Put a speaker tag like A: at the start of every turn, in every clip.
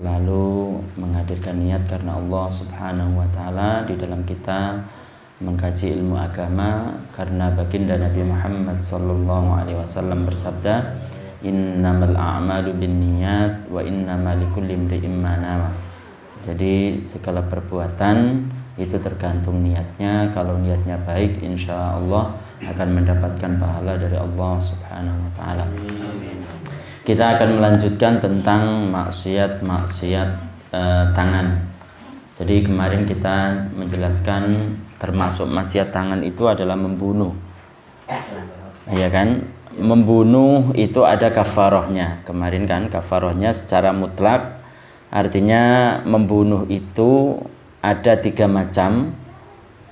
A: lalu menghadirkan niat karena Allah Subhanahu wa taala di dalam kita mengkaji ilmu agama, karena baginda Nabi Muhammad sallallahu alaihi wasallam bersabda, innamal a'malu binniyat wa innamal likulli imri'in ma nawa. Jadi segala perbuatan itu tergantung niatnya. Kalau niatnya baik, insya Allah akan mendapatkan pahala dari Allah Subhanahu wa taala. Kita akan melanjutkan tentang maksiat tangan. Jadi kemarin kita menjelaskan termasuk maksiat tangan itu adalah membunuh. Ya kan? Membunuh itu ada kafarohnya. Kemarin kan kafarohnya secara mutlak, artinya membunuh itu ada 3 macam.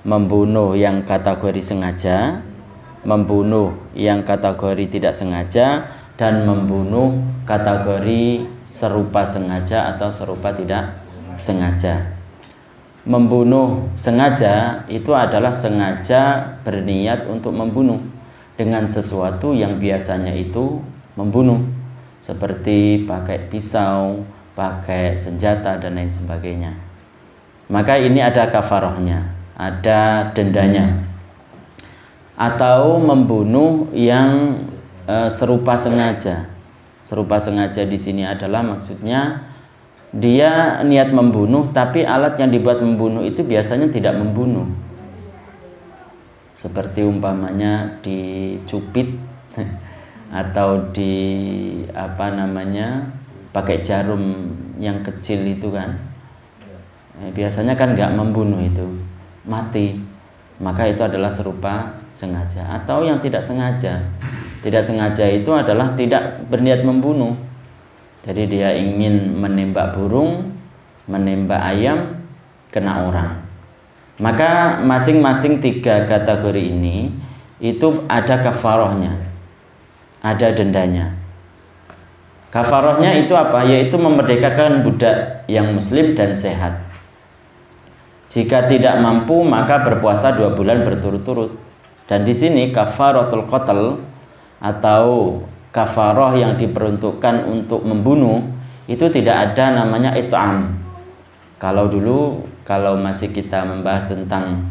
A: Membunuh yang kategori sengaja, membunuh yang kategori tidak sengaja, dan membunuh kategori serupa sengaja atau serupa tidak sengaja. Membunuh sengaja itu adalah sengaja berniat untuk membunuh dengan sesuatu yang biasanya itu membunuh, seperti pakai pisau, pakai senjata dan lain sebagainya. Maka ini ada kafarohnya, ada dendanya. Atau membunuh yang serupa sengaja. Serupa sengaja di sini adalah maksudnya dia niat membunuh, tapi alat yang dibuat membunuh itu biasanya tidak membunuh. Seperti umpamanya dicubit atau pakai jarum yang kecil itu kan. Biasanya kan nggak membunuh, itu mati. Maka itu adalah serupa sengaja. Atau yang tidak sengaja. Tidak sengaja itu adalah tidak berniat membunuh. Jadi dia ingin menembak burung, menembak ayam, kena orang. Maka masing-masing 3 kategori ini itu ada kafarohnya, ada dendanya. Kafarohnya itu apa? Yaitu memerdekakan budak yang muslim dan sehat. Jika tidak mampu, maka berpuasa 2 bulan berturut-turut. Dan di sini kafaratul qatl atau kafaroh yang diperuntukkan untuk membunuh itu tidak ada namanya it'am. Kalau dulu, kalau masih kita membahas tentang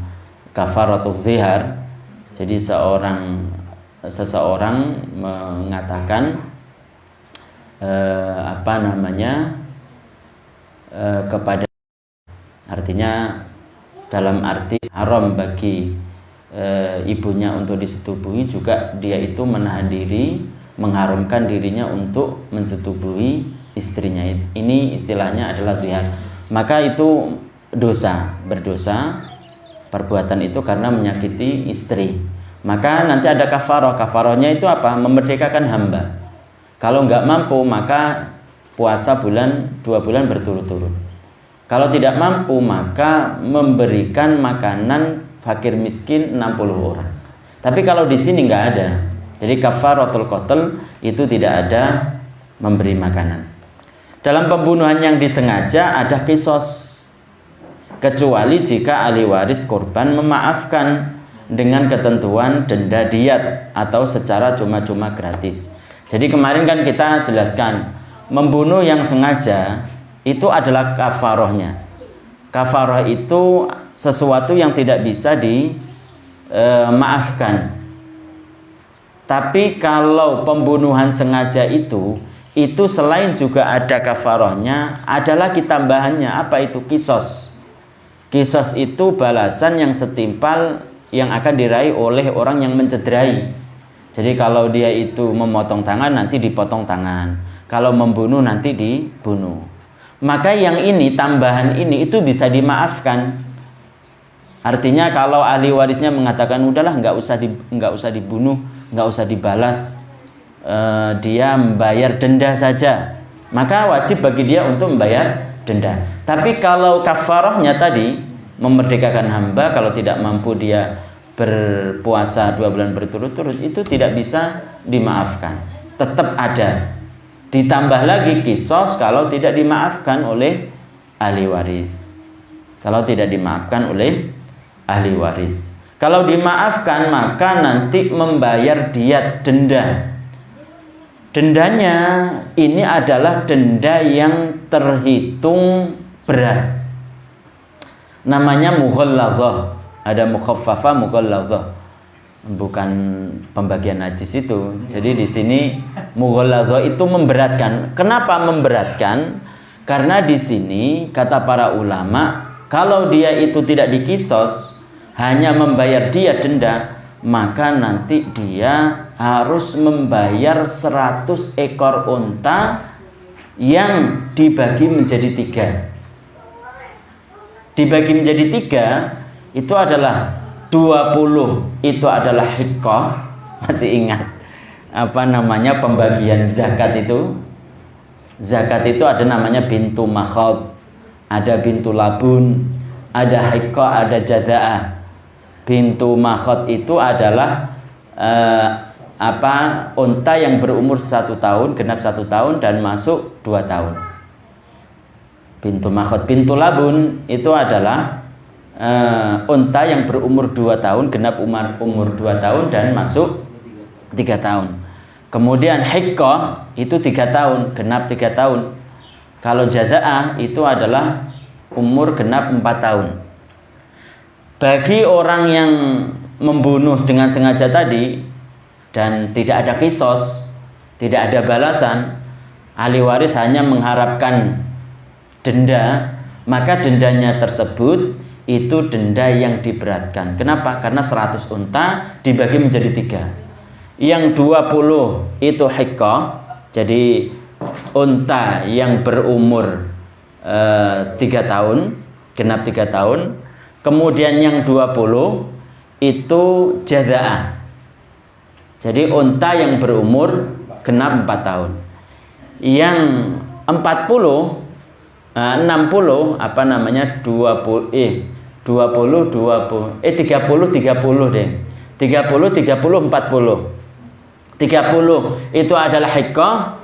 A: kafaratul zihar, jadi seseorang mengatakan kepada, artinya dalam arti haram bagi ibunya untuk disetubuhi, juga dia itu menahan diri, mengharamkan dirinya untuk mensetubuhi istrinya. Ini istilahnya adalah zihar. Maka itu berdosa perbuatan itu karena menyakiti istri. Maka nanti ada kafaroh. Kafarohnya itu apa? Memerdekakan hamba. Kalau nggak mampu, maka puasa 2 bulan berturut-turut. Kalau tidak mampu, maka memberikan makanan fakir miskin 60 orang. Tapi kalau di sini nggak ada. Jadi kafaratul qatl itu tidak ada memberi makanan. Dalam pembunuhan yang disengaja ada kisos, kecuali jika ahli waris korban memaafkan dengan ketentuan denda diat atau secara cuma-cuma gratis. Jadi kemarin kan kita jelaskan, membunuh yang sengaja itu adalah kafarohnya. Kafaroh itu sesuatu yang tidak bisa dimaafkan. Tapi kalau pembunuhan sengaja itu selain juga ada kafarohnya, ada lagi tambahannya. Apa itu? Kisos. Kisos itu balasan yang setimpal yang akan diraih oleh orang yang mencederai. Jadi kalau dia itu memotong tangan, nanti dipotong tangan. Kalau membunuh, nanti dibunuh. Maka yang ini, tambahan ini itu bisa dimaafkan. Artinya kalau ahli warisnya mengatakan udahlah nggak usah dibunuh, nggak usah dibalas, dia membayar denda saja, maka wajib bagi dia untuk membayar denda. Tapi kalau kafarahnya tadi memerdekakan hamba, kalau tidak mampu dia berpuasa 2 bulan berturut-turut, itu tidak bisa dimaafkan, tetap ada. Ditambah lagi kisos kalau tidak dimaafkan oleh ahli waris. Kalau tidak dimaafkan oleh ahli waris. Kalau dimaafkan, maka nanti membayar diat denda. Dendanya ini adalah denda yang terhitung berat. Namanya mughalladzah. Ada mukhaffafah, mughalladzah. Bukan pembagian najis itu. Jadi di sini mughalladzah itu memberatkan. Kenapa memberatkan? Karena di sini kata para ulama, kalau dia itu tidak dikisos, hanya membayar dia denda, maka nanti dia harus membayar 100 ekor unta yang dibagi menjadi 3. Dibagi menjadi 3 itu adalah 20 itu adalah hiqqah. Masih ingat apa namanya pembagian zakat itu? Zakat itu ada namanya bintu makhad, ada bintu labun, ada hiqqah, ada jada'ah. Bintu makhad itu adalah unta yang berumur 1 tahun, genap 1 tahun dan masuk 2 tahun. Bintu makhad. Bintu labun itu adalah unta yang berumur 2 tahun, genap umur 2 tahun dan masuk 3 tahun. Kemudian hiqqah itu 3 tahun, genap 3 tahun. Kalau jada'ah itu adalah umur genap 4 tahun. Bagi orang yang membunuh dengan sengaja tadi dan tidak ada kisos, tidak ada balasan, ahli waris hanya mengharapkan denda, maka dendanya tersebut itu denda yang diberatkan. Kenapa? Karena 100 unta dibagi menjadi 3. Yang 20 itu hiqqah, jadi unta yang berumur 3 tahun, genap 3 tahun. Kemudian yang 20 itu jada'ah. Jadi unta yang berumur genap 4 tahun. Yang 40 60 apa namanya 30 deh. 30 30 deh. 30 40. 30 itu adalah hiqqah,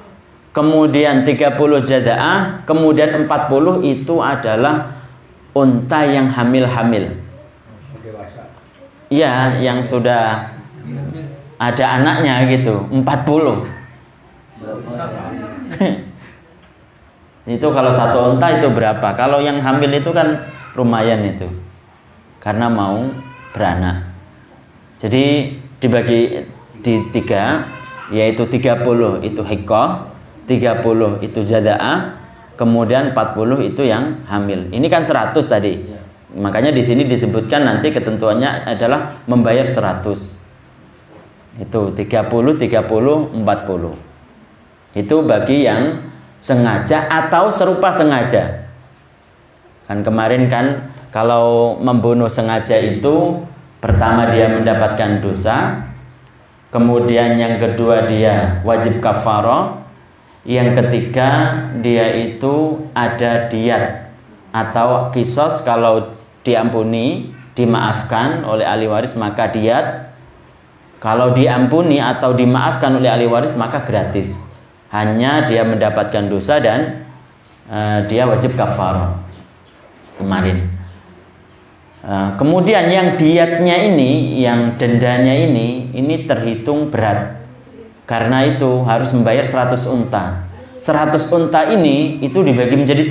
A: kemudian 30 jada'ah, kemudian 40 itu adalah unta yang hamil-hamil. Iya, yang sudah ada anaknya gitu, 40. Itu kalau 1 unta itu berapa? Kalau yang hamil itu kan lumayan itu, karena mau beranak. Jadi dibagi di 3, yaitu 30 itu hiqqah, 30 itu jada'ah, kemudian 40 itu yang hamil. Ini kan 100 tadi. Makanya di sini disebutkan nanti ketentuannya adalah membayar 100. Itu 30 40. Itu bagi yang sengaja atau serupa sengaja. Kan kemarin kan kalau membunuh sengaja itu pertama dia mendapatkan dosa, kemudian yang kedua dia wajib kafarah, yang ketiga dia itu ada diyat atau kisos, kalau diampuni, dimaafkan oleh ahli waris maka diyat. Kalau diampuni atau dimaafkan oleh ahli waris maka gratis. Hanya dia mendapatkan dosa dan dia wajib kafarah. Kemarin. Kemudian yang diyatnya ini, yang dendanya ini terhitung berat. Karena itu harus membayar 100 unta. 100 unta ini itu dibagi menjadi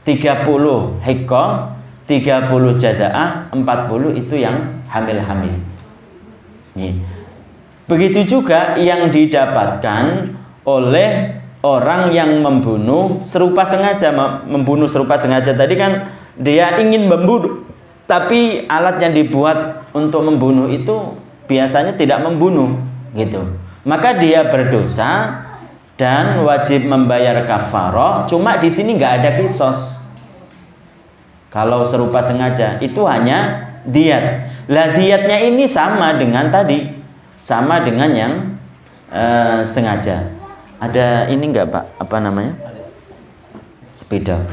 A: 3. 30 hiqqah, 30 jada'ah, 40 itu yang hamil-hamil. Begitu juga yang didapatkan oleh orang yang membunuh serupa sengaja. Membunuh serupa sengaja tadi kan dia ingin membunuh, tapi alat yang dibuat untuk membunuh itu biasanya tidak membunuh gitu. Maka dia berdosa dan wajib membayar kafarah. Cuma di sini nggak ada kisos. Kalau serupa sengaja itu hanya diyat. Lah diyatnya ini sama dengan tadi, sama dengan yang sengaja. Ada ini nggak Pak? Apa namanya? Sepeda.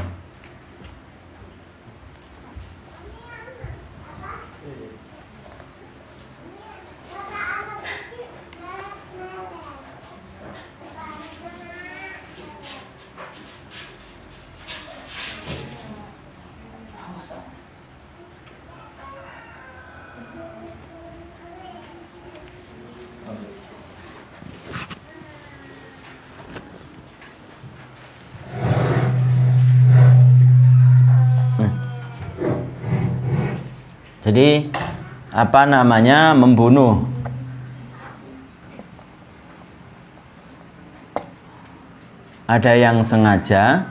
A: Jadi apa namanya, membunuh. Ada yang sengaja,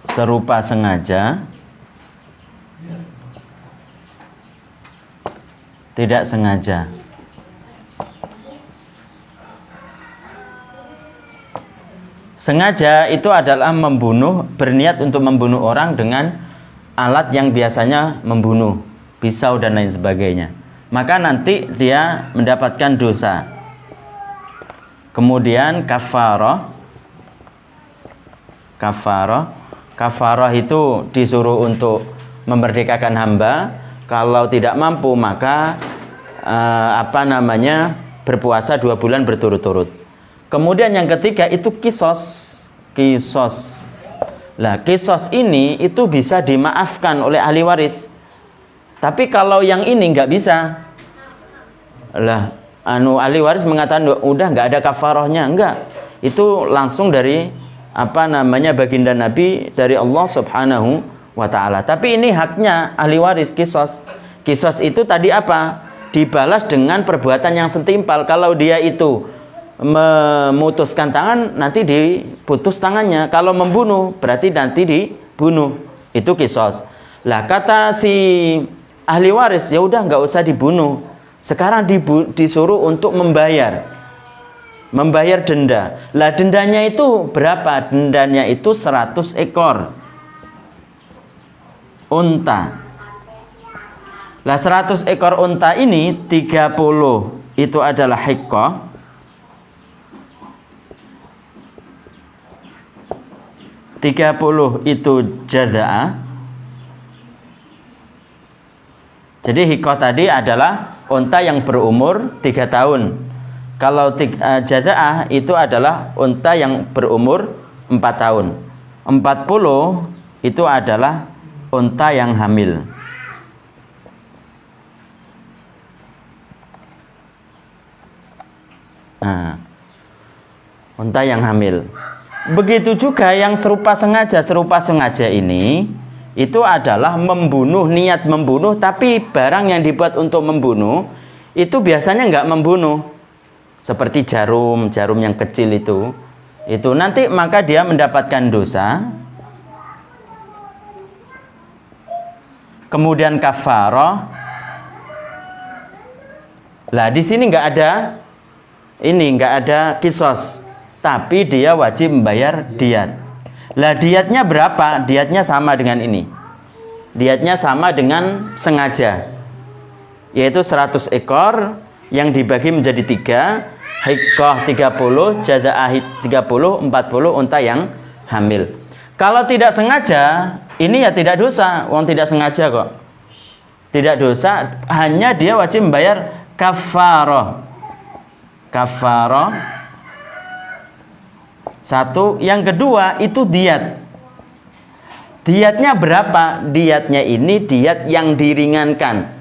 A: serupa sengaja, tidak sengaja. Sengaja itu adalah membunuh, berniat untuk membunuh orang dengan alat yang biasanya membunuh, pisau dan lain sebagainya. Maka nanti dia mendapatkan dosa. Kemudian kafarah. Kafarah itu disuruh untuk memerdekakan hamba. Kalau tidak mampu maka berpuasa 2 bulan berturut-turut. Kemudian yang ketiga itu kisos. Lah, kisos ini itu bisa dimaafkan oleh ahli waris. Tapi kalau yang ini nggak bisa. Lah, ahli waris mengatakan udah nggak ada kafarahnya, enggak. Itu langsung dari baginda Nabi dari Allah Subhanahu wa taala. Tapi ini haknya ahli waris, kisos. Kisos itu tadi apa? Dibalas dengan perbuatan yang setimpal. Kalau dia itu memutuskan tangan, nanti diputus tangannya. Kalau membunuh, berarti nanti dibunuh. Itu kisos. Lah, kata si ahli waris, ya udah nggak usah dibunuh. Sekarang disuruh untuk membayar denda. Lah, dendanya itu berapa? Dendanya itu 100 ekor unta. Lah, 100 ekor unta ini 30 itu adalah hiqqah. 30 itu jaza'ah. Jadi hiqqah tadi adalah unta yang berumur 3 tahun. Kalau jaza'ah itu adalah unta yang berumur 4 tahun. 40 itu adalah unta yang hamil. Nah, unta yang hamil. Begitu juga yang serupa sengaja ini itu adalah membunuh, niat membunuh, tapi barang yang dibuat untuk membunuh itu biasanya nggak membunuh. Seperti jarum yang kecil itu nanti maka dia mendapatkan dosa. Kemudian kafarah. Lah, di sini nggak ada kisos. Tapi dia wajib membayar diat. Lah, diatnya berapa? Diatnya sama dengan ini. Diatnya sama dengan sengaja. Yaitu 100 ekor yang dibagi menjadi 3. Hiqqah 30, jaza'ah 30, 40 unta yang hamil. Kalau tidak sengaja, ini ya tidak dosa. Wong tidak sengaja kok. Tidak dosa, hanya dia wajib membayar kafarah. Kafarah. Satu, yang kedua itu diat. Diatnya berapa? Diatnya ini diat yang diringankan.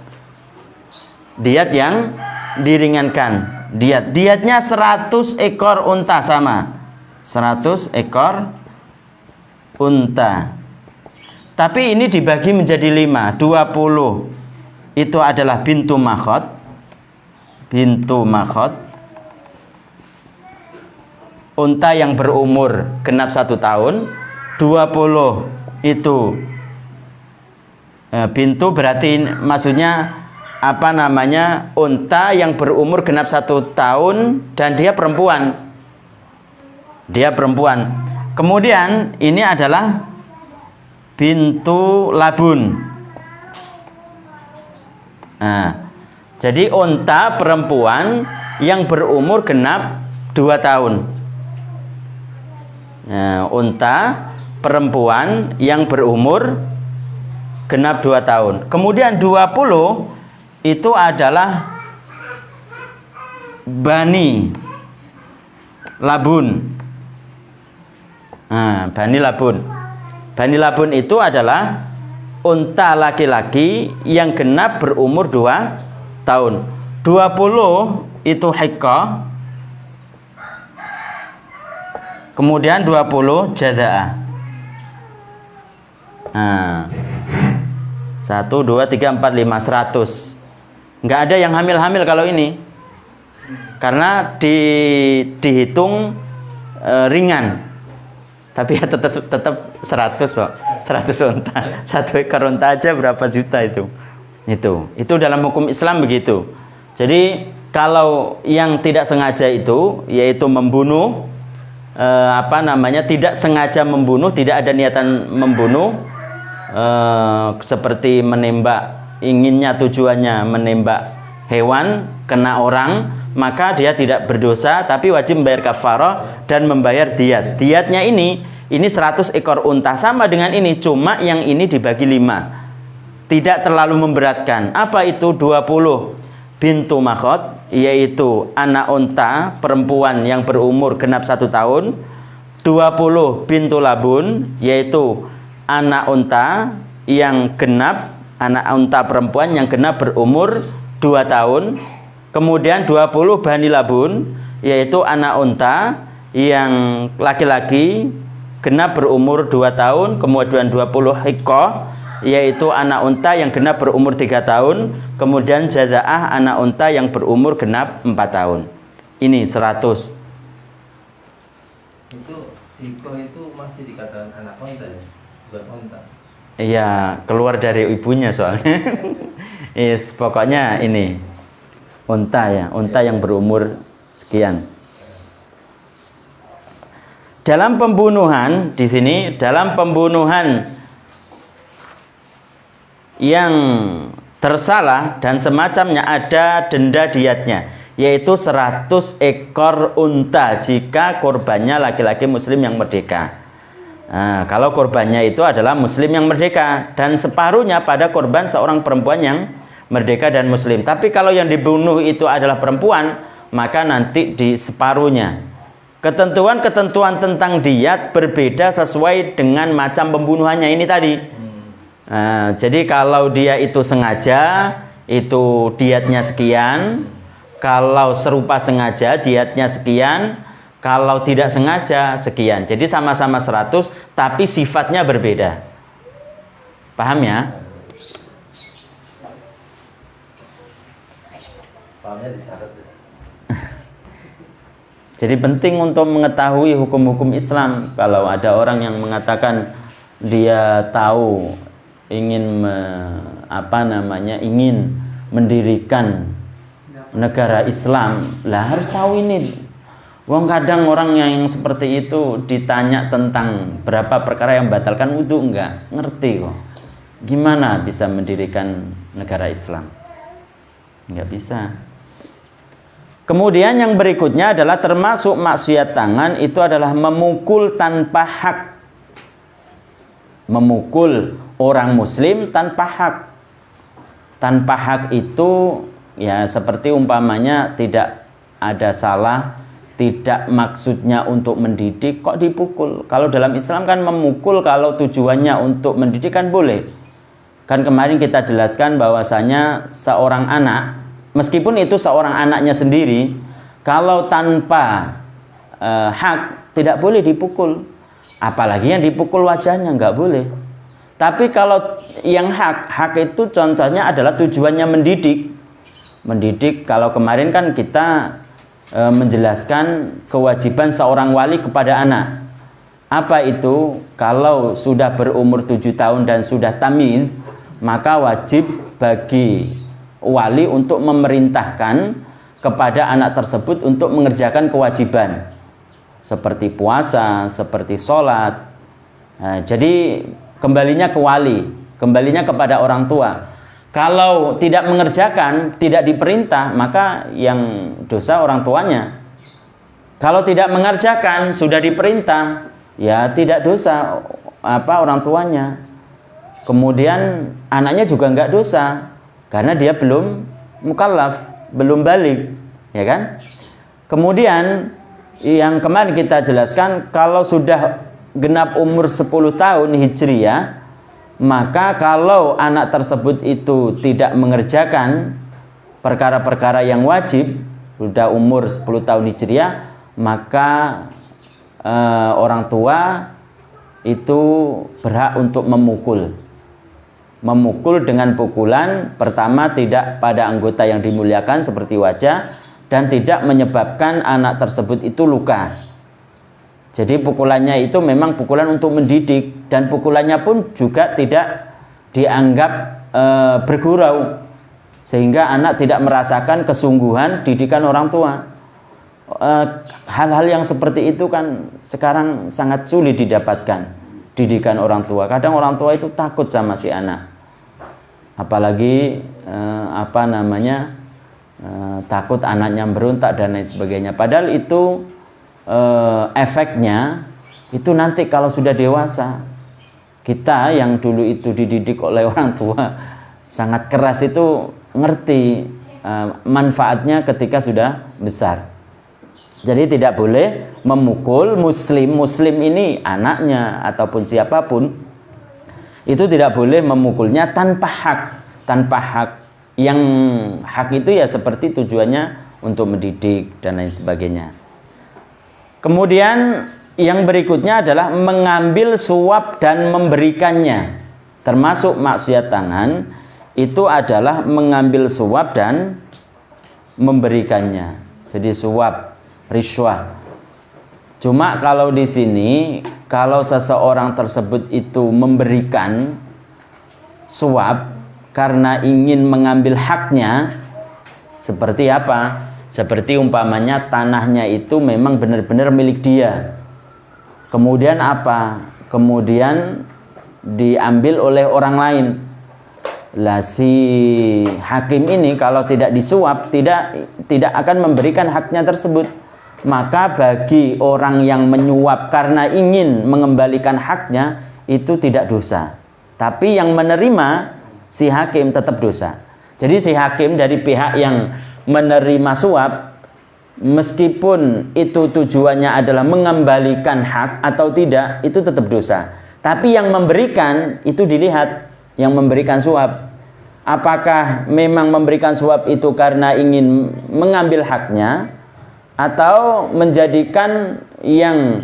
A: Diat yang diringankan. Diatnya 100 ekor unta sama. 100 ekor unta. Tapi ini dibagi menjadi 5. 20 itu adalah bintu makhot. Bintu makhot. Unta yang berumur genap 1 tahun. 20 itu bintu berarti maksudnya unta yang berumur genap 1 tahun dan dia perempuan. Kemudian ini adalah bintu labun. Nah, jadi unta perempuan yang berumur genap 2 tahun. Nah, unta perempuan yang berumur genap 2 tahun. Kemudian 20 itu adalah bani labun. Nah, bani labun. Bani labun itu adalah unta laki-laki yang genap berumur 2 tahun. 20 itu hiqqah. Kemudian 20 jaza'ah. Nah, 1, 2, 3, 4, 5, 100. Nggak ada yang hamil-hamil kalau ini. Karena dihitung ringan. Tapi ya tetap 100 kok. 100 unta. 1 ekor unta aja berapa juta itu. Itu dalam hukum Islam begitu. Jadi kalau yang tidak sengaja itu yaitu membunuh, tidak sengaja membunuh, tidak ada niatan membunuh, seperti menembak, inginnya tujuannya menembak hewan kena orang, maka dia tidak berdosa tapi wajib membayar kafarah dan membayar diat. Diatnya ini 100 ekor unta, sama dengan ini, cuma yang ini dibagi 5. Tidak terlalu memberatkan. Apa itu? 20 bintu makhot, yaitu anak unta perempuan yang berumur genap 1 tahun. 20 bintu labun, yaitu anak unta yang genap, anak unta perempuan yang genap berumur 2 tahun. Kemudian 20 bani labun, yaitu anak unta yang laki-laki genap berumur 2 tahun. Kemudian 20 hikkoh, yaitu anak unta yang genap berumur 3 tahun. Kemudian jaza'ah, anak unta yang berumur genap 4 tahun. Ini 100.
B: Itu hikkoh itu masih dikatakan anak unta ya? Bukan unta.
A: Iya, keluar dari ibunya soalnya. Pokoknya ini unta ya, unta yang berumur sekian. Dalam pembunuhan di sini, dalam pembunuhan yang tersalah dan semacamnya ada denda diatnya, yaitu 100 ekor unta jika korbannya laki-laki muslim yang merdeka. Nah, kalau korbannya itu adalah muslim yang merdeka, dan separuhnya pada korban seorang perempuan yang merdeka dan muslim. Tapi kalau yang dibunuh itu adalah perempuan, maka nanti di separuhnya. Ketentuan-ketentuan tentang diat berbeda sesuai dengan macam pembunuhannya ini tadi. Nah, jadi kalau dia itu sengaja, itu diatnya sekian. Kalau serupa sengaja, diatnya sekian. Kalau tidak sengaja, sekian. Jadi sama-sama 100, tapi sifatnya berbeda. Paham ya?
B: Pahamnya dicatat.
A: Jadi penting untuk mengetahui hukum-hukum Islam. Kalau ada orang yang mengatakan dia tahu ingin ingin mendirikan negara Islam, lah harus tahu ini. Wong kadang orang yang seperti itu ditanya tentang berapa perkara yang membatalkan wudu, enggak ngerti kok. Gimana bisa mendirikan negara Islam? Enggak bisa. Kemudian yang berikutnya adalah termasuk maksiat tangan, itu adalah memukul tanpa hak. Memukul orang muslim tanpa hak. Tanpa hak itu ya seperti umpamanya tidak ada salah, tidak maksudnya untuk mendidik, kok dipukul. Kalau dalam Islam kan memukul kalau tujuannya untuk mendidik kan boleh. Kan kemarin kita jelaskan bahwasanya seorang anak, meskipun itu seorang anaknya sendiri, kalau tanpa hak tidak boleh dipukul. Apalagi yang dipukul wajahnya, nggak boleh. Tapi kalau yang hak itu contohnya adalah tujuannya mendidik. Mendidik, kalau kemarin kan kita menjelaskan kewajiban seorang wali kepada anak. Apa itu? Kalau sudah berumur 7 tahun dan sudah tamiz, maka wajib bagi wali untuk memerintahkan kepada anak tersebut untuk mengerjakan kewajiban seperti puasa, seperti sholat. Nah, jadi kembalinya ke wali, kembalinya kepada orang tua. Kalau tidak mengerjakan, tidak diperintah, maka yang dosa orang tuanya. Kalau tidak mengerjakan, sudah diperintah, ya tidak dosa orang tuanya. Kemudian anaknya juga enggak dosa karena dia belum mukallaf, belum balik, ya kan? Kemudian yang kemarin kita jelaskan, kalau sudah genap umur 10 tahun Hijriyah, maka kalau anak tersebut itu tidak mengerjakan perkara-perkara yang wajib, sudah umur 10 tahun Hijriyah, maka orang tua itu berhak untuk memukul Memukul dengan pukulan pertama tidak pada anggota yang dimuliakan seperti wajah dan tidak menyebabkan anak tersebut itu luka. Jadi pukulannya itu memang pukulan untuk mendidik, dan pukulannya pun juga tidak dianggap bergurau, sehingga anak tidak merasakan kesungguhan didikan orang tua. Hal-hal yang seperti itu kan sekarang sangat sulit didapatkan, didikan orang tua. Kadang orang tua itu takut sama si anak, apalagi takut anaknya berontak dan lain sebagainya. Padahal itu efeknya itu nanti kalau sudah dewasa. Kita yang dulu itu dididik oleh orang tua sangat keras itu ngerti manfaatnya ketika sudah besar. Jadi tidak boleh memukul muslim ini anaknya ataupun siapapun, itu tidak boleh memukulnya tanpa hak. Yang hak itu ya seperti tujuannya untuk mendidik dan lain sebagainya. Kemudian yang berikutnya adalah mengambil suap dan memberikannya. Termasuk maksiat tangan itu adalah mengambil suap dan memberikannya. Jadi suap, riswah. Cuma kalau di sini, kalau seseorang tersebut itu memberikan suap karena ingin mengambil haknya, seperti apa? Seperti umpamanya tanahnya itu memang benar-benar milik dia. Kemudian apa? Kemudian diambil oleh orang lain. Lah si hakim ini kalau tidak disuap tidak akan memberikan haknya tersebut. Maka bagi orang yang menyuap karena ingin mengembalikan haknya itu tidak dosa. Tapi yang menerima si hakim tetap dosa. Jadi si hakim dari pihak yang menerima suap, meskipun itu tujuannya adalah mengembalikan hak atau tidak, itu tetap dosa. Tapi yang memberikan itu dilihat, yang memberikan suap, apakah memang memberikan suap itu karena ingin mengambil haknya atau menjadikan yang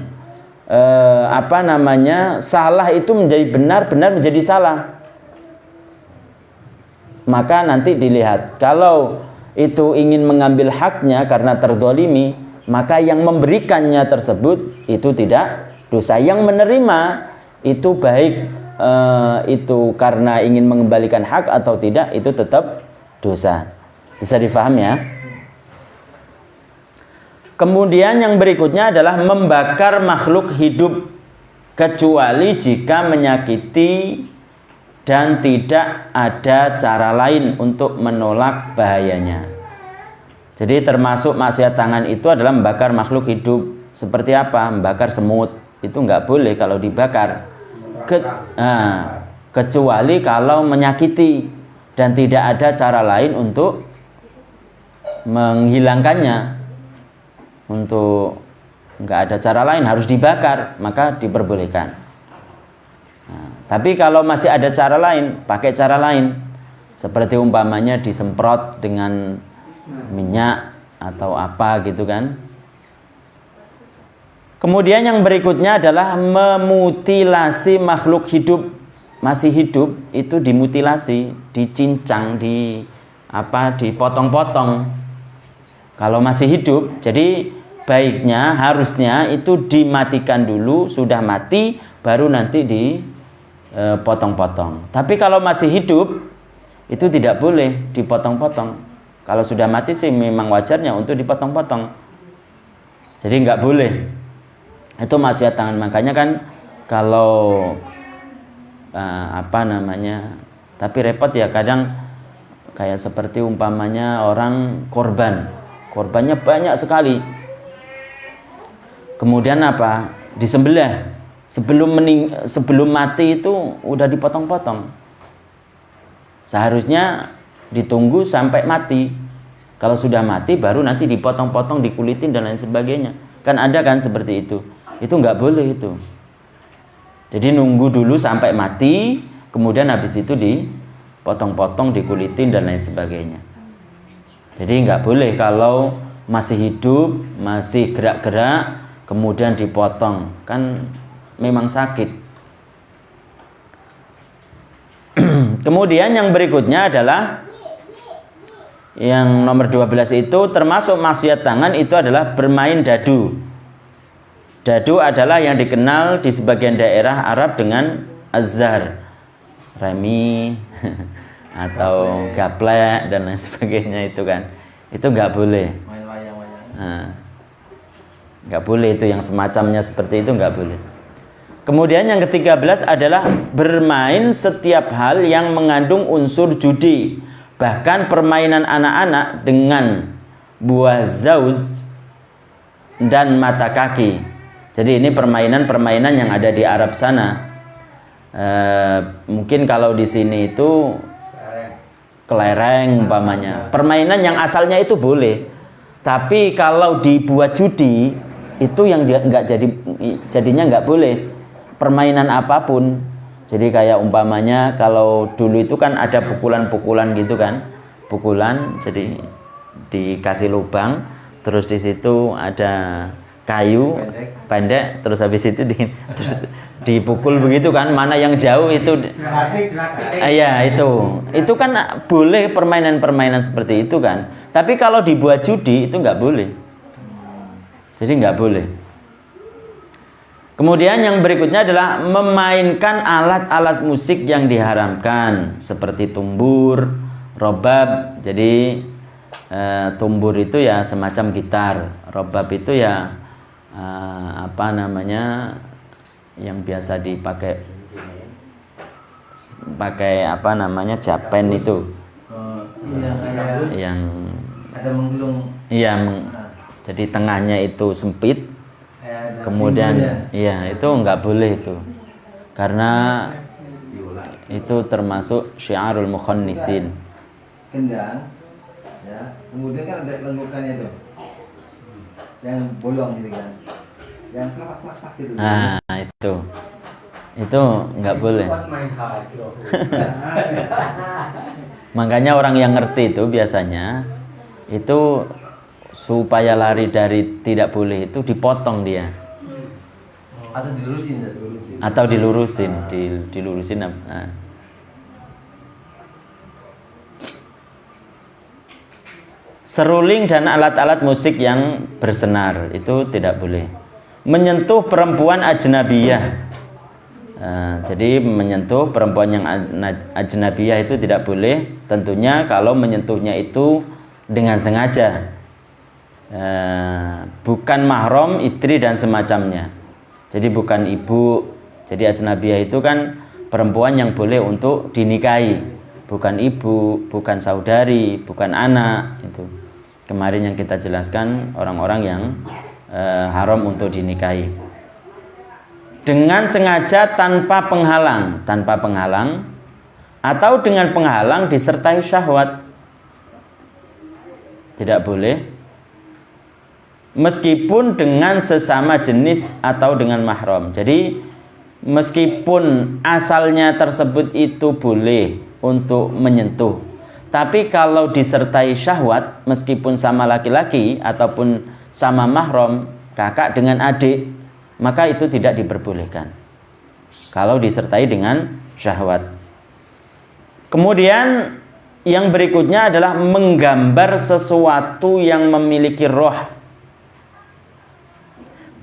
A: salah itu menjadi benar menjadi salah. Maka nanti dilihat, kalau itu ingin mengambil haknya karena terzalimi, maka yang memberikannya tersebut itu tidak dosa. Yang menerima itu baik itu karena ingin mengembalikan hak atau tidak, itu tetap dosa. Bisa difahami ya? Kemudian yang berikutnya adalah membakar makhluk hidup, kecuali jika menyakiti dan tidak ada cara lain untuk menolak bahayanya. Jadi termasuk maksiat tangan itu adalah membakar makhluk hidup. Seperti apa? Membakar semut. Itu nggak boleh kalau dibakar. Kecuali kalau menyakiti dan tidak ada cara lain untuk menghilangkannya. Untuk nggak ada cara lain, harus dibakar, maka diperbolehkan. Tapi kalau masih ada cara lain, pakai cara lain, seperti umpamanya disemprot dengan minyak atau apa gitu kan. Kemudian yang berikutnya adalah memutilasi makhluk hidup. Masih hidup itu dimutilasi, dicincang, dipotong-potong. Kalau masih hidup, jadi baiknya harusnya itu dimatikan dulu, sudah mati baru nanti dipotong-potong. Tapi kalau masih hidup itu tidak boleh dipotong-potong. Kalau sudah mati sih memang wajarnya untuk dipotong-potong. Jadi nggak boleh. Itu maksiat tangan. Makanya kan kalau tapi repot ya, kadang kayak seperti umpamanya orang korbannya banyak sekali. Kemudian apa? Disembelih. Sebelum mati itu udah dipotong-potong. Seharusnya ditunggu sampai mati. Kalau sudah mati baru nanti dipotong-potong, dikulitin dan lain sebagainya. Kan ada kan seperti itu. Itu nggak boleh itu. Jadi nunggu dulu sampai mati, kemudian habis itu dipotong-potong, dikulitin dan lain sebagainya. Jadi nggak boleh kalau masih hidup, masih gerak-gerak, kemudian dipotong. Kan memang sakit. Kemudian yang berikutnya adalah yang nomor 12 itu termasuk maksiat tangan itu adalah bermain dadu. Dadu adalah yang dikenal di sebagian daerah Arab dengan azhar, remi atau gaplek dan lain sebagainya itu kan. Itu nggak boleh.
B: Main wayang-wayang.
A: Nah, nggak boleh itu yang semacamnya seperti itu nggak boleh. Kemudian yang ke-13 adalah bermain setiap hal yang mengandung unsur judi. Bahkan permainan anak-anak dengan buah zauj dan mata kaki. Jadi ini permainan-permainan yang ada di Arab sana. Mungkin kalau di sini itu kelereng umpamanya. Permainan yang asalnya itu boleh. Tapi kalau dibuat judi itu yang jadinya nggak boleh. Permainan apapun. Jadi kayak umpamanya kalau dulu itu kan ada pukulan-pukulan gitu kan. Pukulan jadi dikasih lubang, terus di situ ada kayu pendek, terus habis itu terus dipukul begitu kan, mana yang jauh itu. Iya, itu kan boleh permainan-permainan seperti itu kan. Tapi kalau dibuat judi itu nggak boleh. Jadi nggak boleh. Kemudian yang berikutnya adalah memainkan alat-alat musik yang diharamkan seperti tumbur, robab. Jadi tumbur itu ya semacam gitar, robab itu ya apa namanya yang biasa dipakai apa namanya japen itu. Yang
B: ada menggelung.
A: Iya, jadi tengahnya itu sempit. Kemudian iya itu nggak boleh itu karena itu termasuk syiarul mukhannisin.
B: Kendang ya, kemudian kan ada lengkukannya itu yang bolong gitu kan, yang klak gitu.
A: Nah itu nggak boleh. Makanya orang yang ngerti itu biasanya itu supaya lari dari tidak boleh itu dipotong dia.
B: Atau dilurusin.
A: Atau dilurusin. Nah. Seruling dan alat-alat musik yang bersenar itu tidak boleh. Menyentuh perempuan ajnabiyah. Jadi menyentuh perempuan yang ajnabiyah itu tidak boleh. Tentunya kalau menyentuhnya itu dengan sengaja. Bukan mahram, istri dan semacamnya. Jadi bukan ibu. Jadi ajnabiyah itu kan perempuan yang boleh untuk dinikahi. Bukan ibu, bukan saudari, bukan anak. Itu kemarin yang kita jelaskan orang-orang yang haram untuk dinikahi. Dengan sengaja tanpa penghalang atau dengan penghalang disertai syahwat. Tidak boleh. Meskipun dengan sesama jenis atau dengan mahram. Jadi meskipun asalnya tersebut itu boleh untuk menyentuh, tapi kalau disertai syahwat, meskipun sama laki-laki ataupun sama mahram, kakak dengan adik, maka itu tidak diperbolehkan kalau disertai dengan syahwat. Kemudian yang berikutnya adalah menggambar sesuatu yang memiliki roh,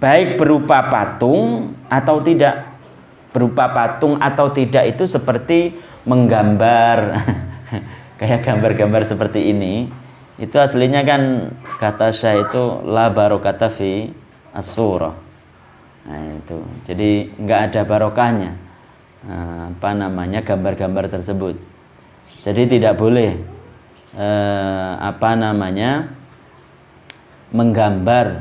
A: baik berupa patung atau tidak. Berupa patung atau tidak itu seperti menggambar kayak gambar-gambar seperti ini. Itu aslinya kan kata Syekh itu la barokata fi as-surah. Nah itu. Jadi nggak ada barokahnya. Apa namanya gambar-gambar tersebut. Jadi tidak boleh apa namanya menggambar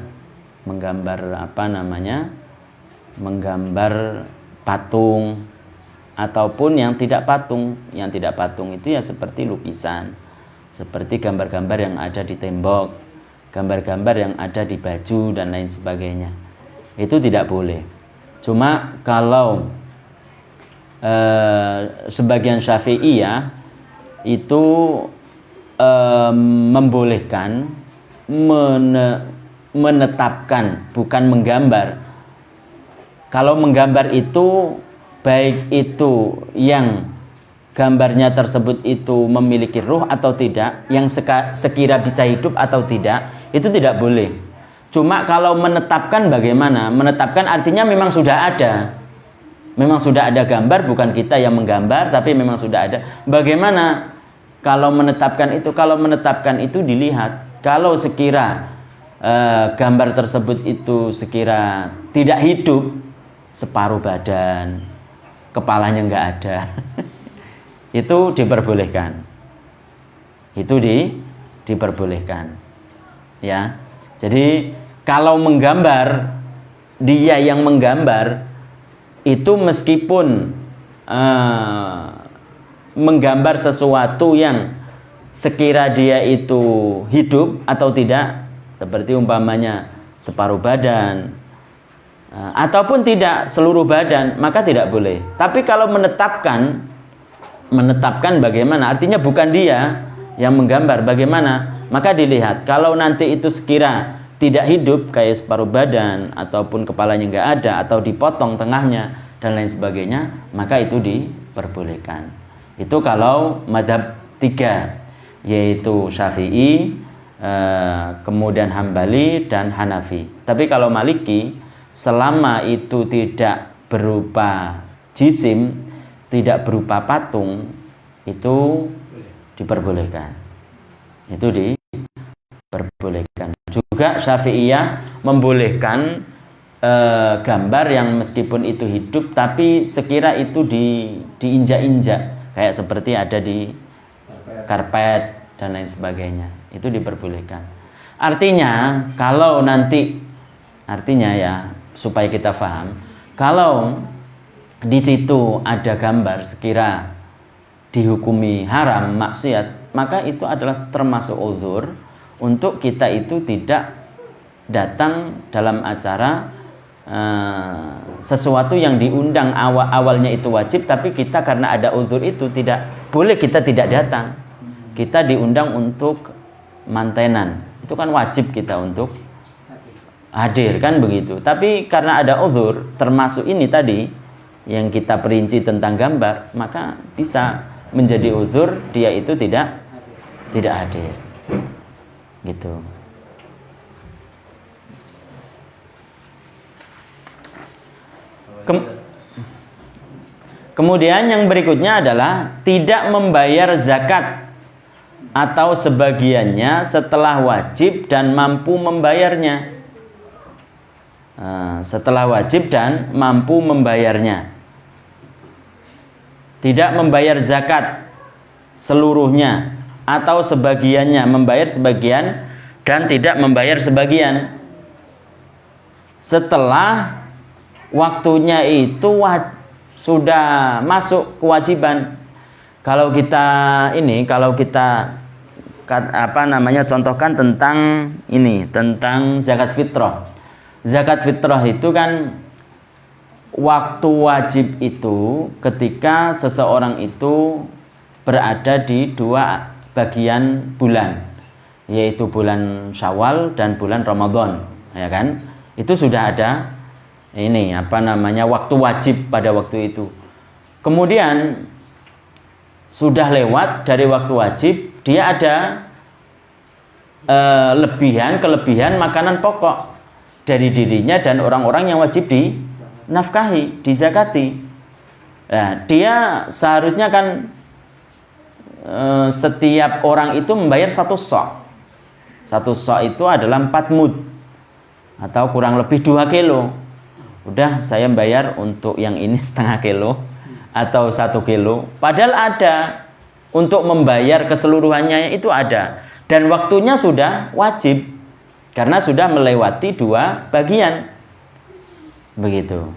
A: patung ataupun yang tidak patung. Yang tidak patung itu ya seperti lukisan, seperti gambar-gambar yang ada di tembok, gambar-gambar yang ada di baju dan lain sebagainya. Itu tidak boleh. Cuma kalau sebagian Syafi'iyah itu membolehkan menetapkan, bukan menggambar. Kalau menggambar itu baik itu yang gambarnya tersebut itu memiliki ruh atau tidak, yang sekira bisa hidup atau tidak, itu tidak boleh. Cuma kalau menetapkan bagaimana? Menetapkan artinya memang sudah ada. Memang sudah ada gambar, bukan kita yang menggambar, tapi memang sudah ada. Bagaimana kalau menetapkan itu? Kalau menetapkan itu dilihat. Kalau sekira gambar tersebut itu sekira tidak hidup, separuh badan, kepalanya nggak ada, itu diperbolehkan. Itu diperbolehkan. Ya. Jadi kalau menggambar, dia yang menggambar itu meskipun menggambar sesuatu yang sekira dia itu hidup atau tidak, seperti umpamanya separuh badan ataupun tidak seluruh badan, maka tidak boleh. Tapi kalau menetapkan bagaimana? Artinya bukan dia yang menggambar, bagaimana? Maka dilihat, kalau nanti itu sekira tidak hidup kayak separuh badan ataupun kepalanya nggak ada atau dipotong tengahnya dan lain sebagainya, maka itu diperbolehkan. Itu kalau mazhab 3, yaitu Syafi'i, kemudian Hambali dan Hanafi. Tapi kalau Maliki, selama itu tidak berupa jisim, tidak berupa patung, itu diperbolehkan. Itu diperbolehkan. Juga Syafi'iyah membolehkan gambar yang meskipun itu hidup tapi sekira itu diinjak-injak, kayak seperti ada di karpet dan lain sebagainya, itu diperbolehkan. Artinya kalau nanti, artinya ya supaya kita paham, kalau di situ ada gambar sekira dihukumi haram, maksiat, maka itu adalah termasuk uzur untuk kita itu tidak datang dalam acara sesuatu yang diundang awalnya itu wajib, tapi kita karena ada uzur itu tidak boleh, kita tidak datang. Kita diundang untuk mantenan, itu kan wajib kita untuk hadir, kan begitu. Tapi karena ada uzur, termasuk ini tadi yang kita perinci tentang gambar, maka bisa menjadi uzur dia itu tidak hadir, gitu. Kemudian yang berikutnya adalah tidak membayar zakat atau sebagiannya setelah wajib dan mampu membayarnya. Setelah wajib dan mampu membayarnya. Tidak membayar zakat seluruhnya atau sebagiannya, membayar sebagian dan tidak membayar sebagian. Setelah waktunya itu sudah masuk kewajiban. Kalau kita contohkan tentang tentang zakat fitrah. Zakat fitrah itu kan waktu wajib itu ketika seseorang itu berada di 2 bagian bulan, yaitu bulan Syawal dan bulan Ramadan, ya kan? Itu sudah ada waktu wajib pada waktu itu. Kemudian sudah lewat dari waktu wajib, dia ada kelebihan makanan pokok dari dirinya dan orang-orang yang wajib dinafkahi, dizakati. Nah, dia seharusnya kan setiap orang itu membayar 1 sok. 1 sok itu adalah 4 mud atau kurang lebih 2 kilo. Udah saya bayar untuk yang ini setengah kilo atau 1 kilo. Padahal ada untuk membayar keseluruhannya, itu ada. Dan waktunya sudah wajib karena sudah melewati 2 bagian. Begitu.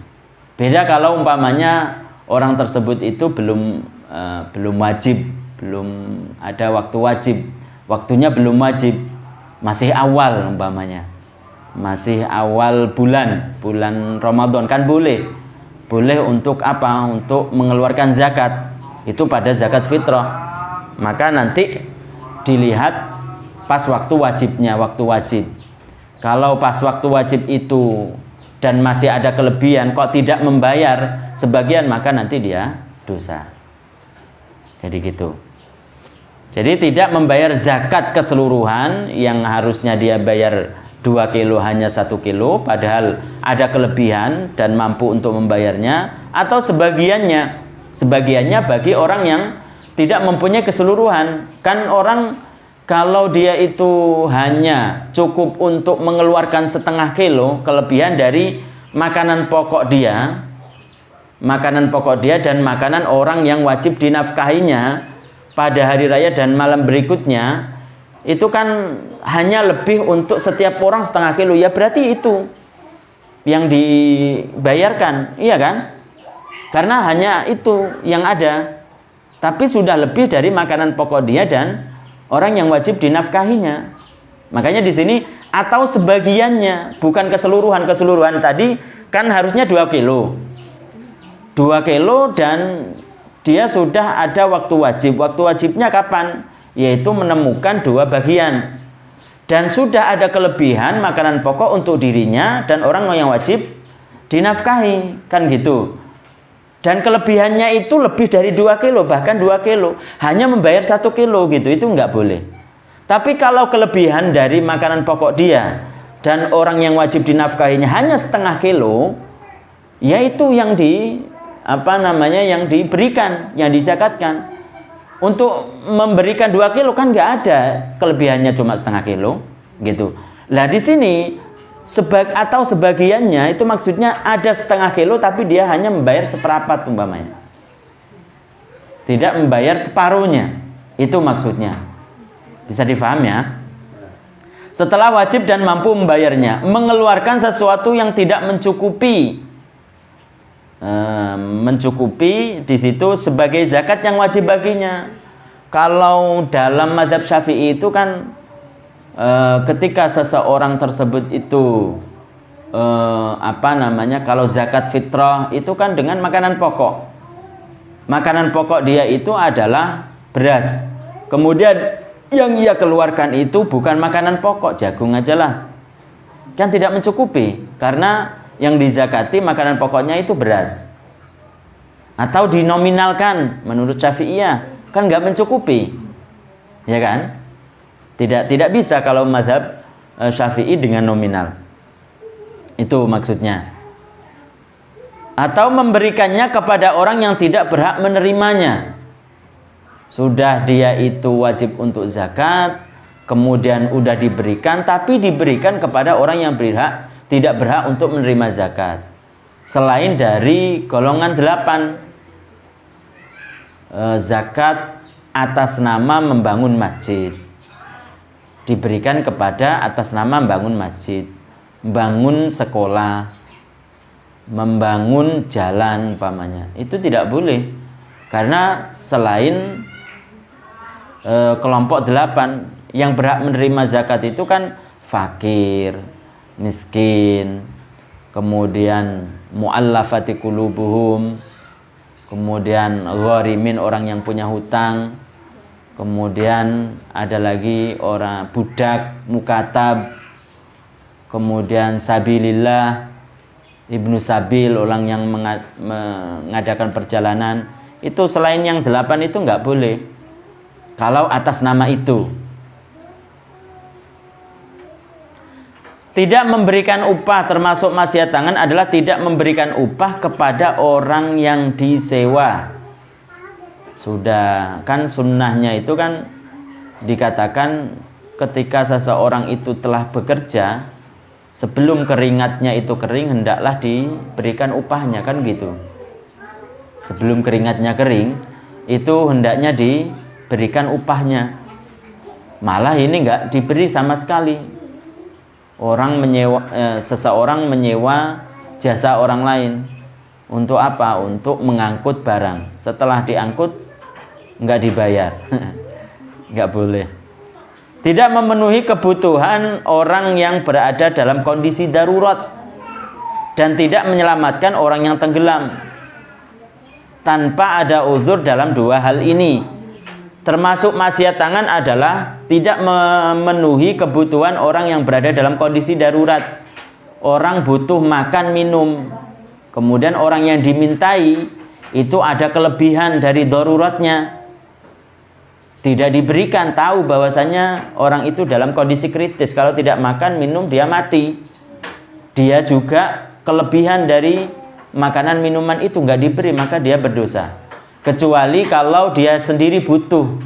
A: Beda kalau umpamanya orang tersebut itu belum wajib, belum ada waktu wajib. Waktunya belum wajib. Masih awal umpamanya. Masih awal bulan Ramadan, kan boleh untuk apa? Untuk mengeluarkan zakat. Itu pada zakat fitrah. Maka nanti dilihat pas waktu wajibnya, waktu wajib. Kalau pas waktu wajib itu dan masih ada kelebihan kok tidak membayar sebagian, maka nanti dia dosa. Jadi gitu. Jadi tidak membayar zakat keseluruhan yang harusnya dia bayar 2 kilo hanya 1 kilo, padahal ada kelebihan dan mampu untuk membayarnya, atau sebagiannya bagi orang yang tidak mempunyai keseluruhan. Kan orang kalau dia itu hanya cukup untuk mengeluarkan 1/2 kilo kelebihan dari makanan pokok dia dan makanan orang yang wajib dinafkahinya pada hari raya dan malam berikutnya, itu kan hanya lebih untuk setiap orang 1/2 kilo. Ya berarti itu yang dibayarkan, iya kan? Karena hanya itu yang ada. Tapi sudah lebih dari makanan pokok dia dan orang yang wajib dinafkahinya. Makanya di sini atau sebagiannya, bukan keseluruhan. Keseluruhan tadi kan harusnya 2 kilo. 2 kilo dan dia sudah ada waktu wajib. Waktu wajibnya kapan? Yaitu menemukan 2 bagian. Dan sudah ada kelebihan makanan pokok untuk dirinya dan orang yang wajib dinafkahi. Kan gitu. Dan kelebihannya itu lebih dari 2 kilo, bahkan 2 kilo. Hanya membayar 1 kilo gitu, itu nggak boleh. Tapi kalau kelebihan dari makanan pokok dia dan orang yang wajib dinafkahinya hanya 1/2 kilo, yaitu yang yang diberikan, yang dizakatkan. Untuk memberikan 2 kilo kan nggak ada kelebihannya, cuma 1/2 kilo gitu. Nah di sini sebagiannya itu maksudnya ada 1/2 kilo tapi dia hanya membayar seperempat umpamanya, tidak membayar separuhnya, itu maksudnya. Bisa difaham ya? Setelah wajib dan mampu membayarnya, mengeluarkan sesuatu yang tidak mencukupi di situ sebagai zakat yang wajib baginya. Kalau dalam mazhab Syafi'i itu kan ketika seseorang tersebut itu kalau zakat fitrah itu kan dengan makanan pokok. Makanan pokok dia itu adalah beras. Kemudian yang ia keluarkan itu bukan makanan pokok, jagung aja lah. Kan tidak mencukupi karena yang dizakati makanan pokoknya itu beras. Atau dinominalkan menurut Syafi'iyah, kan nggak mencukupi. Ya kan? Tidak bisa kalau mazhab Syafi'i dengan nominal. Itu maksudnya. Atau memberikannya kepada orang yang tidak berhak menerimanya. Sudah dia itu wajib untuk zakat, kemudian udah diberikan, tapi diberikan kepada orang yang tidak berhak untuk menerima zakat. Selain dari golongan 8, zakat atas nama membangun masjid. Diberikan kepada atas nama membangun masjid, membangun sekolah, membangun jalan umpamanya. Itu tidak boleh. Karena selain kelompok 8 yang berhak menerima zakat itu kan fakir, miskin, kemudian mu'allafati qulubuhum, kemudian gharimin, orang yang punya hutang, kemudian ada lagi orang budak mukatab, kemudian sabilillah, ibnu sabil, orang yang mengadakan perjalanan. Itu selain yang 8 itu nggak boleh kalau atas nama itu. Tidak memberikan upah, termasuk maksiat tangan adalah tidak memberikan upah kepada orang yang disewa. Sudah kan sunnahnya itu kan dikatakan ketika seseorang itu telah bekerja, sebelum keringatnya itu kering hendaklah diberikan upahnya, kan gitu. Sebelum keringatnya kering itu hendaknya diberikan upahnya. Malah ini enggak diberi sama sekali. Seseorang menyewa jasa orang lain untuk apa? Untuk mengangkut barang. Setelah diangkut enggak dibayar. Enggak boleh. Tidak memenuhi kebutuhan orang yang berada dalam kondisi darurat dan tidak menyelamatkan orang yang tenggelam tanpa ada uzur dalam 2 hal ini. Termasuk maksiat tangan adalah tidak memenuhi kebutuhan orang yang berada dalam kondisi darurat. Orang butuh makan minum, kemudian orang yang dimintai itu ada kelebihan dari daruratnya, Tidak diberikan tahu bahwasanya orang itu dalam kondisi kritis. Kalau tidak makan, minum, dia mati. Dia juga kelebihan dari makanan minuman itu nggak diberi, maka dia berdosa. Kecuali kalau dia sendiri butuh.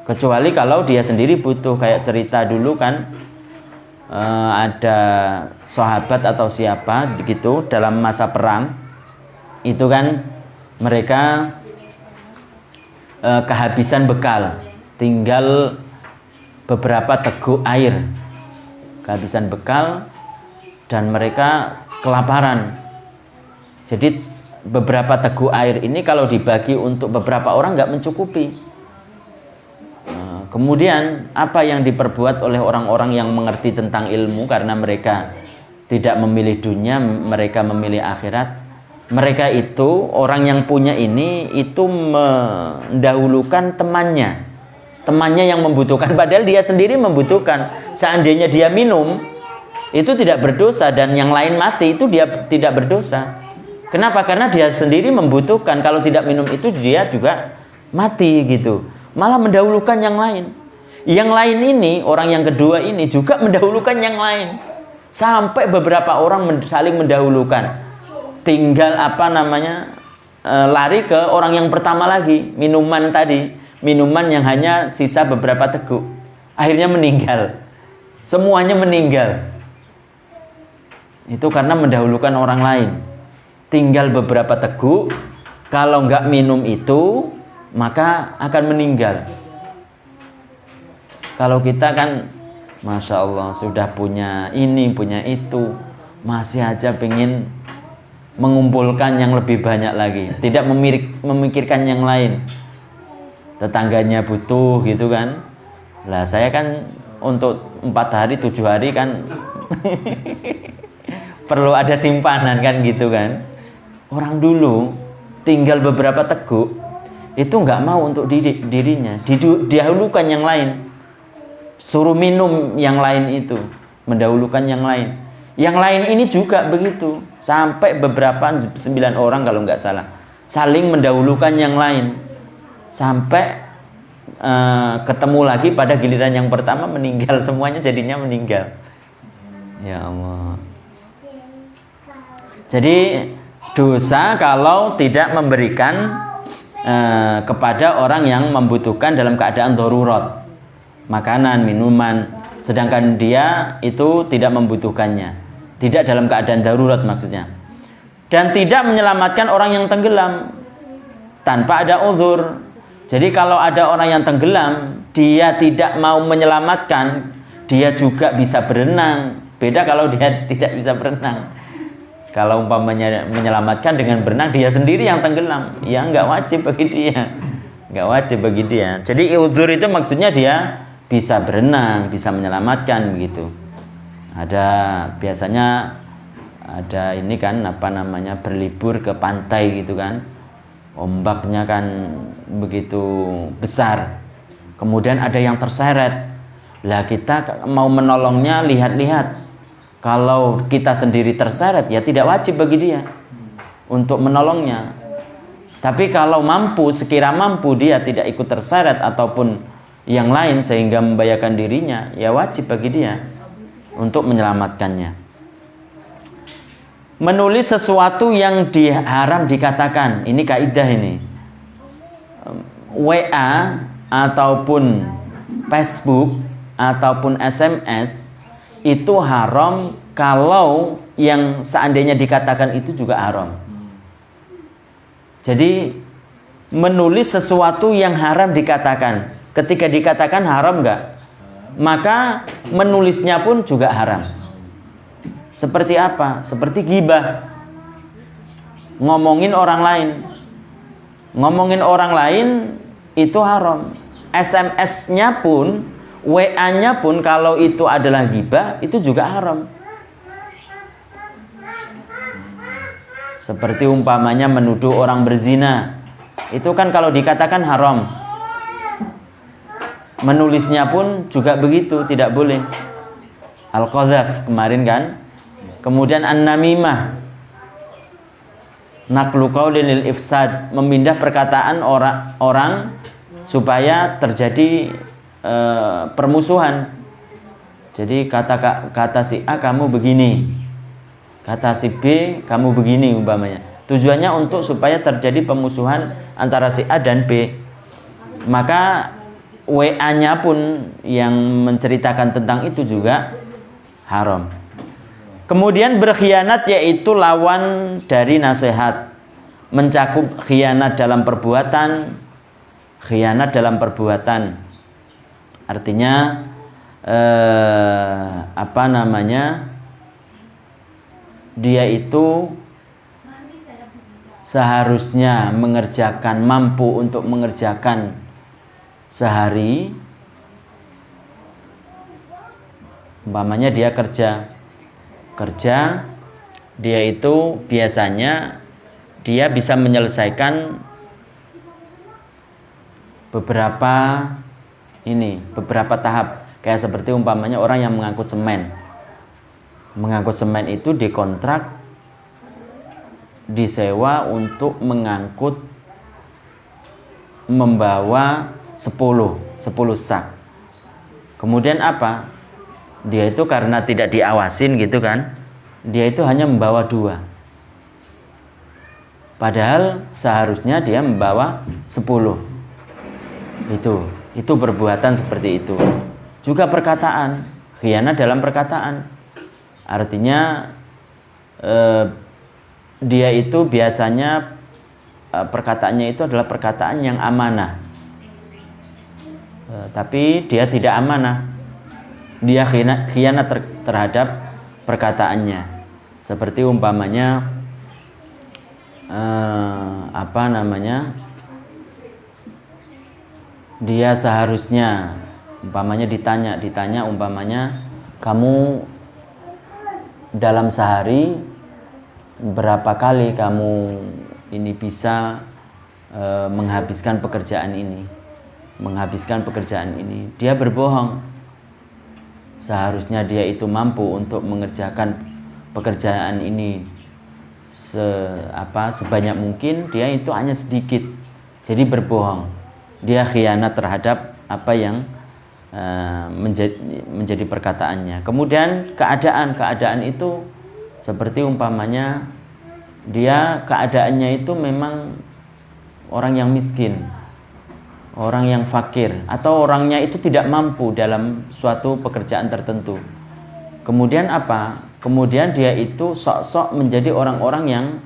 A: Kecuali kalau dia sendiri butuh. Kayak cerita dulu kan, ada sahabat atau siapa begitu dalam masa perang. Itu kan mereka kehabisan bekal. Tinggal beberapa teguk air. Kehabisan bekal dan mereka kelaparan. Jadi beberapa teguk air ini kalau dibagi untuk beberapa orang nggak mencukupi. Kemudian apa yang diperbuat oleh orang-orang yang mengerti tentang ilmu, karena mereka tidak memilih dunia, mereka memilih akhirat. Mereka itu, orang yang punya ini itu mendahulukan temannya. Temannya yang membutuhkan, padahal dia sendiri membutuhkan. Seandainya dia minum, itu tidak berdosa, dan yang lain mati, itu dia tidak berdosa. Kenapa? Karena dia sendiri membutuhkan. Kalau tidak minum itu dia juga mati gitu. Malah mendahulukan yang lain. Yang lain ini, orang yang kedua ini juga mendahulukan yang lain. Sampai beberapa orang saling mendahulukan. Tinggal lari ke orang yang pertama lagi. Minuman tadi. Minuman yang hanya sisa beberapa teguk. Akhirnya meninggal. Semuanya meninggal. Itu karena mendahulukan orang lain. Tinggal beberapa teguk, kalau nggak minum itu maka akan meninggal. Kalau kita kan Masya Allah sudah punya ini, punya itu, masih aja pengen mengumpulkan yang lebih banyak lagi, tidak memikirkan yang lain. Tetangganya butuh gitu kan. Lah saya kan untuk 4 hari 7 hari kan perlu ada simpanan kan gitu kan. Orang dulu tinggal beberapa teguk itu nggak mau untuk dirinya, didahulukan yang lain, suruh minum yang lain itu, mendahulukan yang lain. Yang lain ini juga begitu, sampai beberapa 9 orang kalau nggak salah, saling mendahulukan yang lain, sampai ketemu lagi pada giliran yang pertama meninggal, semuanya jadinya meninggal. Ya Allah. Jadi dosa kalau tidak memberikan kepada orang yang membutuhkan dalam keadaan darurat, makanan, minuman, sedangkan dia itu tidak membutuhkannya, tidak dalam keadaan darurat maksudnya. Dan tidak menyelamatkan orang yang tenggelam tanpa ada uzur. Jadi kalau ada orang yang tenggelam, dia tidak mau menyelamatkan, dia juga bisa berenang. Beda kalau dia tidak bisa berenang. Kalau umpamanya menyelamatkan dengan berenang, dia sendiri yang tenggelam, ya nggak wajib bagi dia, nggak wajib bagi dia. Jadi uzur itu maksudnya dia bisa berenang, bisa menyelamatkan begitu. Biasanya ada ini kan berlibur ke pantai gitu kan, ombaknya kan begitu besar, kemudian ada yang terseret. Lah kita mau menolongnya, lihat-lihat. Kalau kita sendiri terseret, ya tidak wajib bagi dia untuk menolongnya. Tapi kalau sekira mampu dia tidak ikut terseret ataupun yang lain sehingga membahayakan dirinya, ya wajib bagi dia untuk menyelamatkannya. Menulis sesuatu yang haram dikatakan, ini kaidah ini. WA ataupun Facebook ataupun SMS itu haram kalau yang seandainya dikatakan itu juga haram. Jadi menulis sesuatu yang haram dikatakan, ketika dikatakan haram enggak, maka menulisnya pun juga haram. Seperti apa? Seperti ghibah, ngomongin orang lain. Ngomongin orang lain itu haram. SMS-nya pun, WA-nya pun kalau itu adalah ghibah, itu juga haram. Seperti umpamanya menuduh orang berzina, itu kan kalau dikatakan haram. Menulisnya pun juga begitu, tidak boleh. Al-qadzaf kemarin kan. Kemudian an-namimah, naqlu qaulin lil ifsad, memindah perkataan orang supaya terjadi permusuhan. Jadi kata si A kamu begini, kata si B kamu begini umpamanya. Tujuannya untuk supaya terjadi pemusuhan antara si A dan B. Maka WA-nya pun yang menceritakan tentang itu juga haram. Kemudian berkhianat yaitu lawan dari nasihat. Mencakup khianat dalam perbuatan. Khianat dalam perbuatan. Artinya dia itu seharusnya mampu untuk mengerjakan sehari, umpamanya dia kerja, dia itu biasanya dia bisa menyelesaikan beberapa tahap, kayak seperti umpamanya orang yang mengangkut semen itu dikontrak, disewa untuk membawa 10 sak. Kemudian apa? Dia itu karena tidak diawasin gitu kan, dia itu hanya membawa 2. Padahal seharusnya dia membawa 10. Itu perbuatan seperti itu. Juga perkataan, khianat dalam perkataan. Artinya dia itu biasanya perkataannya itu adalah perkataan yang amanah. Tapi dia tidak amanah. Dia khianat terhadap perkataannya. Seperti umpamanya dia seharusnya umpamanya ditanya umpamanya, kamu dalam sehari berapa kali kamu ini bisa menghabiskan pekerjaan ini. Dia berbohong. Seharusnya dia itu mampu untuk mengerjakan pekerjaan ini sebanyak mungkin, dia itu hanya sedikit. Jadi berbohong. Dia khianat terhadap apa yang menjadi perkataannya. Kemudian keadaan itu seperti umpamanya dia keadaannya itu memang orang yang miskin, orang yang fakir, atau orangnya itu tidak mampu dalam suatu pekerjaan tertentu. Kemudian apa? Kemudian dia itu sok-sok menjadi orang-orang yang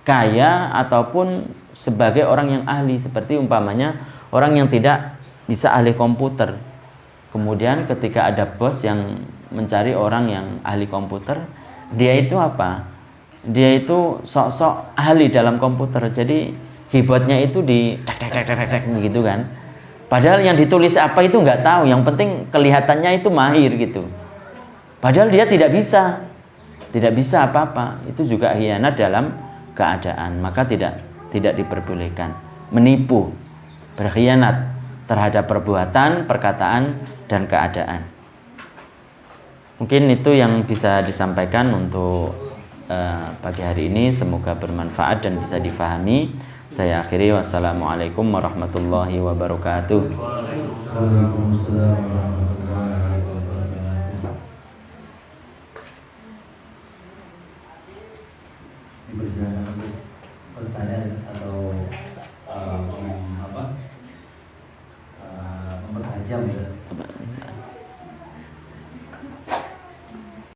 A: kaya ataupun sebagai orang yang ahli, seperti umpamanya orang yang tidak bisa ahli komputer. Kemudian ketika ada bos yang mencari orang yang ahli komputer, dia itu apa? Dia itu sok-sok ahli dalam komputer. Jadi keyboardnya itu di tek begitu kan. Padahal yang ditulis apa itu nggak tahu. Yang penting kelihatannya itu mahir gitu. Padahal dia tidak bisa apa-apa. Itu juga khianat dalam keadaan. Maka tidak diperbolehkan. Menipu, berkhianat terhadap perbuatan, perkataan, dan keadaan. Mungkin itu yang bisa disampaikan untuk pagi hari ini. Semoga bermanfaat dan bisa difahami. Saya akhiri. Wassalamualaikum warahmatullahi wabarakatuh.
B: Dipersilakan pertanyaan atau mempertajam ya.